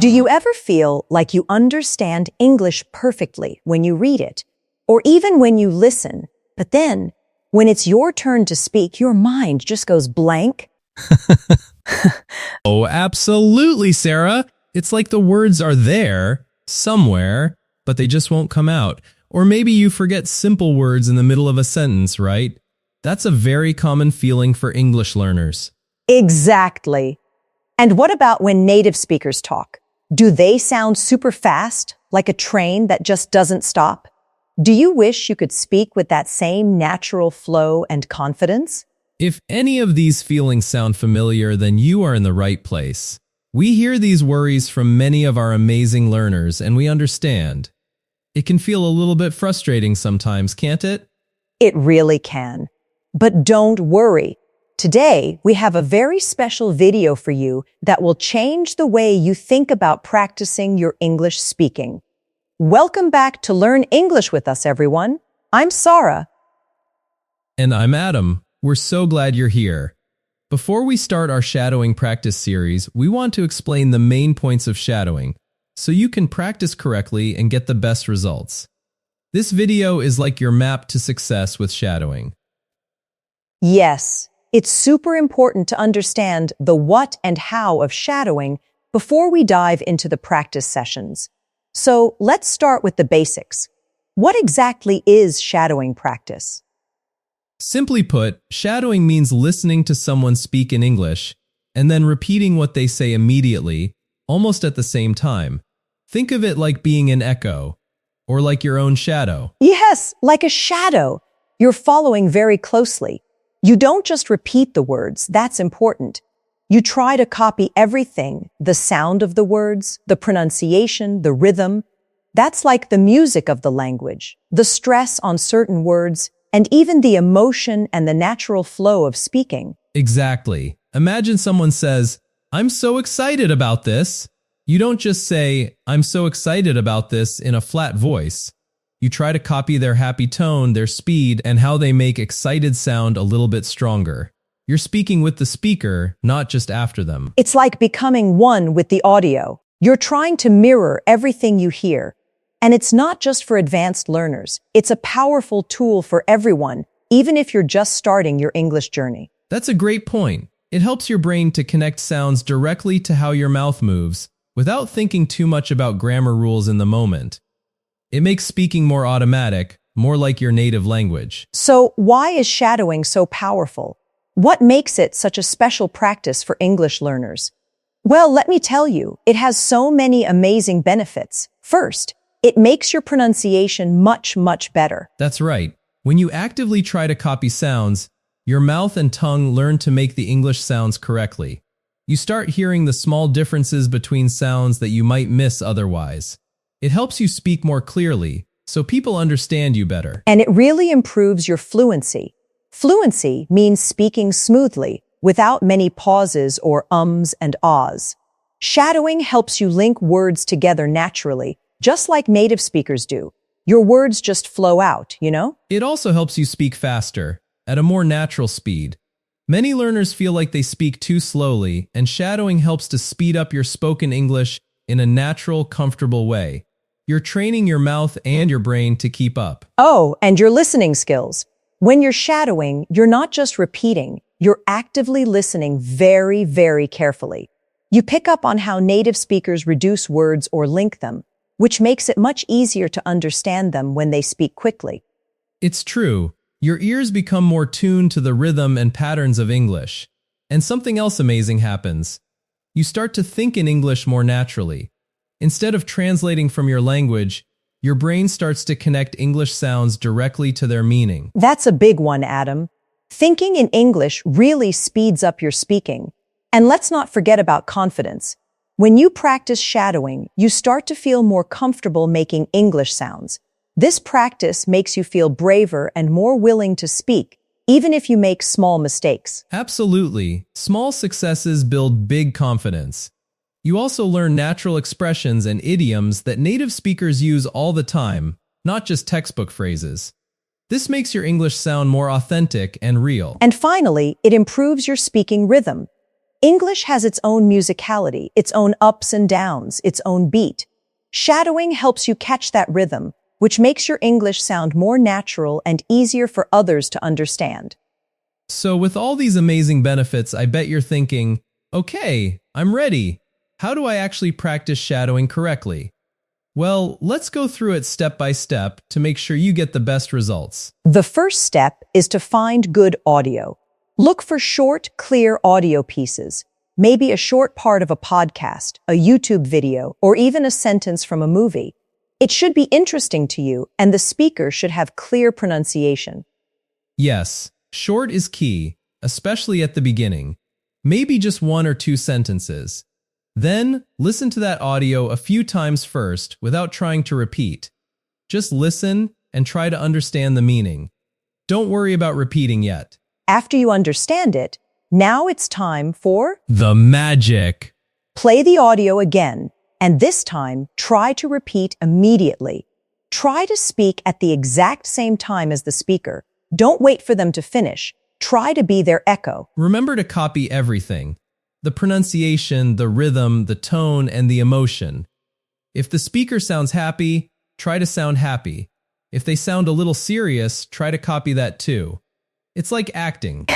Do you ever feel like you understand English perfectly when you read it, or even when you listen, but then, when it's your turn to speak, your mind just goes blank? Oh, absolutely, Sarah. It's like the words are there, somewhere, but they just won't come out. Or maybe you forget simple words in the middle of a sentence, right? That's a very common feeling for English learners. Exactly. And what about when native speakers talk? Do they sound super fast, like a train that just doesn't stop? Do you wish you could speak with that same natural flow and confidence? If any of these feelings sound familiar, then you are in the right place. We hear these worries from many of our amazing learners, and we understand. It can feel a little bit frustrating sometimes, can't it? It really can. But don't worry. Today, we have a very special video for you that will change the way you think about practicing your English speaking. Welcome back to Learn English with us, everyone. I'm Sara. And I'm Adam. We're so glad you're here. Before we start our shadowing practice series, we want to explain the main points of shadowing so you can practice correctly and get the best results. This video is like your map to success with shadowing. Yes, it's super important to understand the what and how of shadowing before we dive into the practice sessions. So let's start with the basics. What exactly is shadowing practice? Simply put, shadowing means listening to someone speak in English and then repeating what they say immediately, almost at the same time. Think of it like being an echo, or like your own shadow. Yes, like a shadow. You're following very closely. You don't just repeat the words, that's important. You try to copy everything, the sound of the words, the pronunciation, the rhythm. That's like the music of the language, the stress on certain words, and even the emotion and the natural flow of speaking. Exactly. Imagine someone says, "I'm so excited about this." You don't just say, "I'm so excited about this" in a flat voice. You try to copy their happy tone, their speed, and how they make excited sound a little bit stronger. You're speaking with the speaker, not just after them. It's like becoming one with the audio. You're trying to mirror everything you hear. And it's not just for advanced learners. It's a powerful tool for everyone, even if you're just starting your English journey. That's a great point. It helps your brain to connect sounds directly to how your mouth moves, without thinking too much about grammar rules in the moment. It makes speaking more automatic, more like your native language. So why is shadowing so powerful? What makes it such a special practice for English learners? Well, let me tell you, it has so many amazing benefits. First, it makes your pronunciation much, much better. That's right. When you actively try to copy sounds, your mouth and tongue learn to make the English sounds correctly. You start hearing the small differences between sounds that you might miss otherwise. It helps you speak more clearly, so people understand you better. And it really improves your fluency. Fluency means speaking smoothly, without many pauses or ums and ahs. Shadowing helps you link words together naturally, just like native speakers do. Your words just flow out, you know? It also helps you speak faster, at a more natural speed. Many learners feel like they speak too slowly, and shadowing helps to speed up your spoken English in a natural, comfortable way. You're training your mouth and your brain to keep up. Oh, and your listening skills. When you're shadowing, you're not just repeating, you're actively listening very, very carefully. You pick up on how native speakers reduce words or link them, which makes it much easier to understand them when they speak quickly. It's true. Your ears become more tuned to the rhythm and patterns of English. And something else amazing happens. You start to think in English more naturally. Instead of translating from your language, your brain starts to connect English sounds directly to their meaning. That's a big one, Adam. Thinking in English really speeds up your speaking. And let's not forget about confidence. When you practice shadowing, you start to feel more comfortable making English sounds. This practice makes you feel braver and more willing to speak, even if you make small mistakes. Absolutely. Small successes build big confidence. You also learn natural expressions and idioms that native speakers use all the time, not just textbook phrases. This makes your English sound more authentic and real. And finally, it improves your speaking rhythm. English has its own musicality, its own ups and downs, its own beat. Shadowing helps you catch that rhythm, which makes your English sound more natural and easier for others to understand. So with all these amazing benefits, I bet you're thinking, okay, I'm ready. How do I actually practice shadowing correctly? Well, let's go through it step by step to make sure you get the best results. The first step is to find good audio. Look for short, clear audio pieces, maybe a short part of a podcast, a YouTube video, or even a sentence from a movie. It should be interesting to you, and the speaker should have clear pronunciation. Yes, short is key, especially at the beginning. Maybe just 1 or 2 sentences. Then, listen to that audio a few times first without trying to repeat. Just listen and try to understand the meaning. Don't worry about repeating yet. After you understand it, now it's time for the magic. Play the audio again, and this time, try to repeat immediately. Try to speak at the exact same time as the speaker. Don't wait for them to finish. Try to be their echo. Remember to copy everything. The pronunciation, the rhythm, the tone, and the emotion. If the speaker sounds happy, try to sound happy. If they sound a little serious, try to copy that too. It's like acting.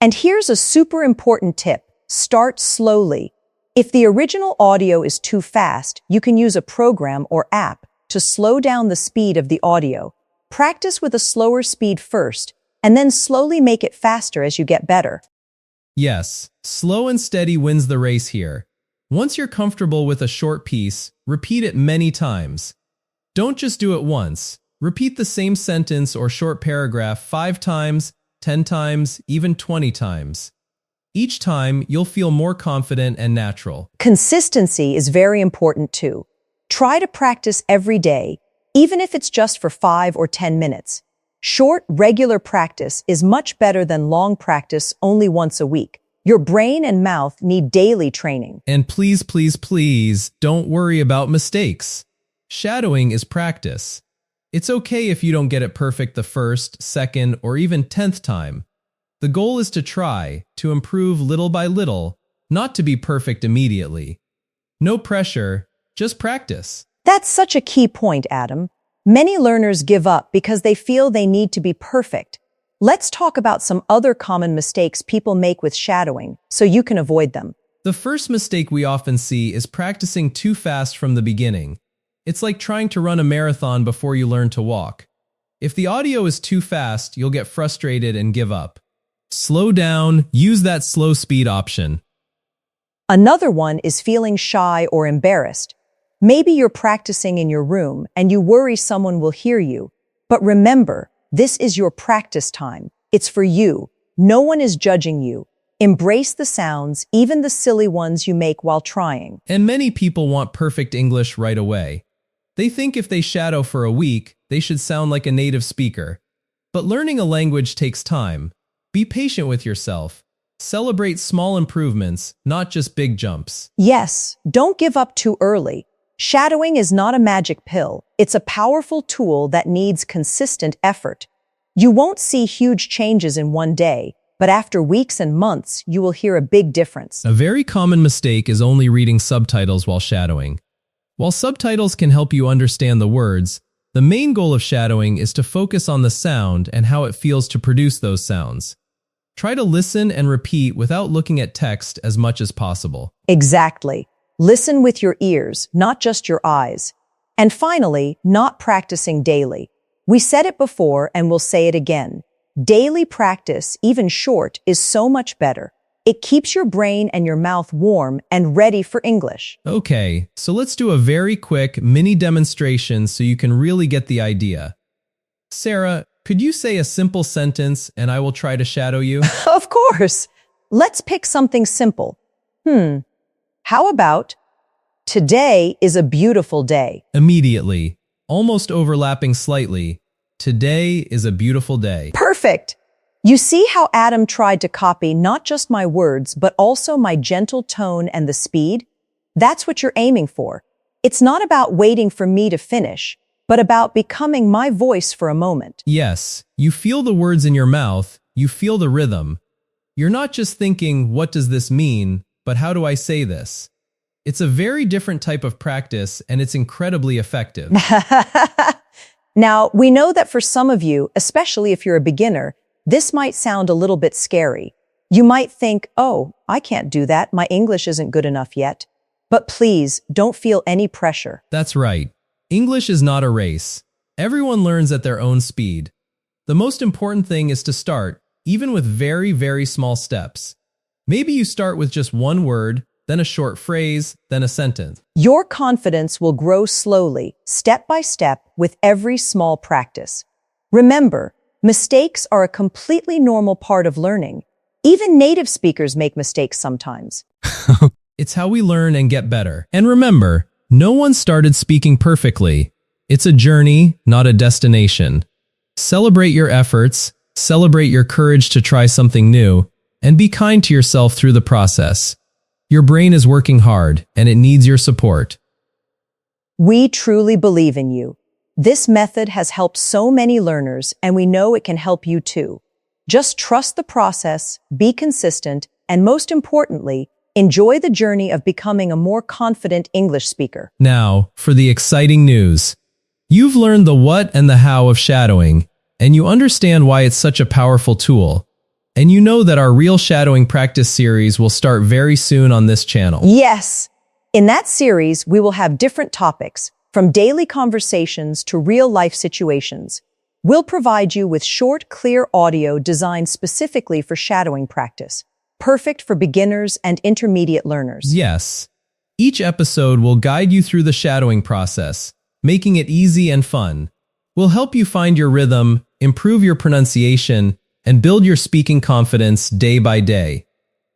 And here's a super important tip. Start slowly. If the original audio is too fast, you can use a program or app to slow down the speed of the audio. Practice with a slower speed first, and then slowly make it faster as you get better. Yes, slow and steady wins the race here. Once you're comfortable with a short piece, repeat it many times. Don't just do it once. Repeat the same sentence or short paragraph 5 times, 10 times, even 20 times. Each time, you'll feel more confident and natural. Consistency is very important too. Try to practice every day, even if it's just for 5 or 10 minutes. Short, regular practice is much better than long practice only once a week. Your brain and mouth need daily training. And please, please, please, don't worry about mistakes. Shadowing is practice. It's okay if you don't get it perfect the first, second, or even 10th time. The goal is to try, to improve little by little, not to be perfect immediately. No pressure, just practice. That's such a key point, Adam. Many learners give up because they feel they need to be perfect. Let's talk about some other common mistakes people make with shadowing, so you can avoid them. The first mistake we often see is practicing too fast from the beginning. It's like trying to run a marathon before you learn to walk. If the audio is too fast, you'll get frustrated and give up. Slow down, use that slow speed option. Another one is feeling shy or embarrassed. Maybe you're practicing in your room and you worry someone will hear you. But remember, this is your practice time. It's for you. No one is judging you. Embrace the sounds, even the silly ones you make while trying. And many people want perfect English right away. They think if they shadow for a week, they should sound like a native speaker. But learning a language takes time. Be patient with yourself. Celebrate small improvements, not just big jumps. Yes, don't give up too early. Shadowing is not a magic pill. It's a powerful tool that needs consistent effort. You won't see huge changes in one day, but after weeks and months, you will hear a big difference. A very common mistake is only reading subtitles while shadowing. While subtitles can help you understand the words, the main goal of shadowing is to focus on the sound and how it feels to produce those sounds. Try to listen and repeat without looking at text as much as possible. Exactly. Listen with your ears, not just your eyes. And finally, not practicing daily. We said it before and we'll say it again. Daily practice, even short, is so much better. It keeps your brain and your mouth warm and ready for English. Okay, so let's do a very quick mini demonstration so you can really get the idea. Sarah, could you say a simple sentence and I will try to shadow you? Of course. Let's pick something simple. How about, today is a beautiful day. Immediately, almost overlapping slightly. Today is a beautiful day. Perfect. You see how Adam tried to copy not just my words, but also my gentle tone and the speed? That's what you're aiming for. It's not about waiting for me to finish, but about becoming my voice for a moment. Yes, you feel the words in your mouth, you feel the rhythm. You're not just thinking, what does this mean, but how do I say this? It's a very different type of practice, and it's incredibly effective. Now, we know that for some of you, especially if you're a beginner, this might sound a little bit scary. You might think, oh, I can't do that. My English isn't good enough yet. But please, don't feel any pressure. That's right. English is not a race. Everyone learns at their own speed. The most important thing is to start, even with very, very small steps. Maybe you start with just one word, then a short phrase, then a sentence. Your confidence will grow slowly, step by step, with every small practice. Remember, mistakes are a completely normal part of learning. Even native speakers make mistakes sometimes. It's how we learn and get better. And remember, no one started speaking perfectly. It's a journey, not a destination. Celebrate your efforts, celebrate your courage to try something new, and be kind to yourself through the process. Your brain is working hard, and it needs your support. We truly believe in you. This method has helped so many learners, and we know it can help you too. Just trust the process, be consistent, and most importantly, enjoy the journey of becoming a more confident English speaker. Now, for the exciting news. You've learned the what and the how of shadowing, and you understand why it's such a powerful tool. And you know that our Real Shadowing Practice series will start very soon on this channel. Yes! In that series, we will have different topics, from daily conversations to real-life situations. We'll provide you with short, clear audio designed specifically for shadowing practice, perfect for beginners and intermediate learners. Yes. Each episode will guide you through the shadowing process, making it easy and fun. We'll help you find your rhythm, improve your pronunciation, and build your speaking confidence day by day.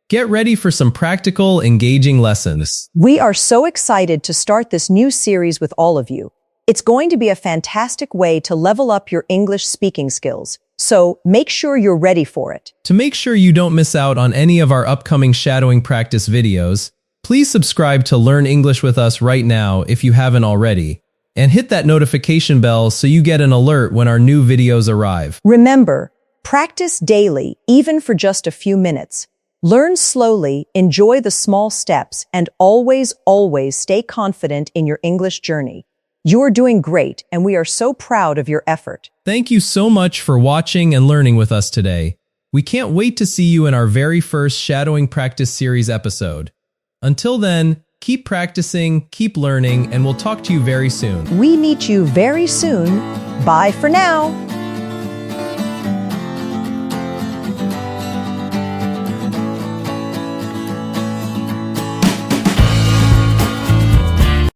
Get ready for some practical, engaging lessons. We are so excited to start this new series with all of you. It's going to be a fantastic way to level up your English speaking skills, so make sure you're ready for it. To make sure you don't miss out on any of our upcoming shadowing practice videos, please subscribe to Learn English with us right now if you haven't already, and hit that notification bell so you get an alert when our new videos arrive. Remember, practice daily, even for just a few minutes. Learn slowly, enjoy the small steps, and always, always stay confident in your English journey. You are doing great, and we are so proud of your effort. Thank you so much for watching and learning with us today. We can't wait to see you in our very first Shadowing Practice Series episode. Until then, keep practicing, keep learning, and we'll talk to you very soon. We meet you very soon. Bye for now.